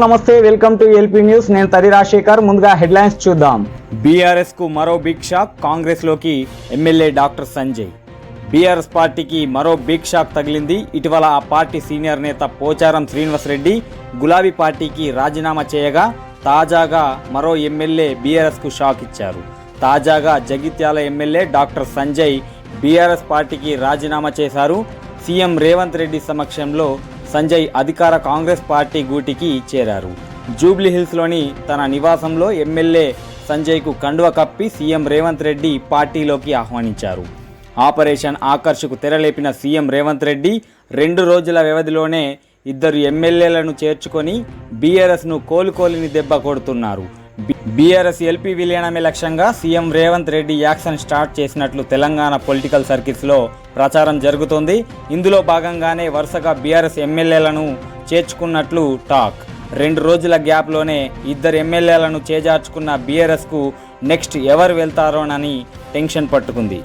నమస్తే, welcome to LP news. నేను తరి రాజశేఖర్. ముందుగా హెడ్లైన్స్ చూద్దాం. బీఆర్ఎస్ కు మరో బిగ్ షాక్. కాంగ్రెస్ లోకి ఎమ్మెల్యే డాక్టర్ సంజయ్. బీఆర్ఎస్ పార్టీకి మరో బిగ్ షాక్ తగిలింది. ఇటీవల ఆ పార్టీ సీనియర్ నేత పోచారం శ్రీనివాస్ రెడ్డి గులాబీ పార్టీకి రాజీనామా చేయగా తాజాగా మరో ఎమ్మెల్యే బీఆర్ఎస్ కు షాక్ ఇచ్చారు. తాజాగా Jagtial MLA doctor Sanjay BRS పార్టీకి రాజీనామా చేశారు. సీఎం రేవంత్ రెడ్డి సమక్షంలో సంజయ్ అధికార కాంగ్రెస్ పార్టీ గూటికి చేరారు. జూబ్లీహిల్స్లోని తన నివాసంలో ఎమ్మెల్యే సంజయ్కు కండువ కప్పి సీఎం రేవంత్ రెడ్డి పార్టీలోకి ఆహ్వానించారు. ఆపరేషన్ ఆకర్షకు తెరలేపిన సీఎం రేవంత్ రెడ్డి 2 రోజుల వ్యవధిలోనే 2 ఎమ్మెల్యేలను చేర్చుకొని బీఆర్ఎస్ను కోలుకోలిని దెబ్బ కొడుతున్నారు. బీఆర్ఎస్ ఎల్పీ విలీనమే లక్ష్యంగా CM Revanth Reddy action start చేసినట్లు తెలంగాణ పొలిటికల్ సర్కిల్స్లో ప్రచారం జరుగుతోంది. ఇందులో భాగంగానే వరుసగా బీఆర్ఎస్ ఎమ్మెల్యేలను చేర్చుకున్నట్లు టాక్. 2 రోజుల గ్యాప్లోనే 2 ఎమ్మెల్యేలను చేజార్చుకున్న బీఆర్ఎస్కు నెక్స్ట్ ఎవరు వెళ్తారోనని టెన్షన్ పట్టుకుంది.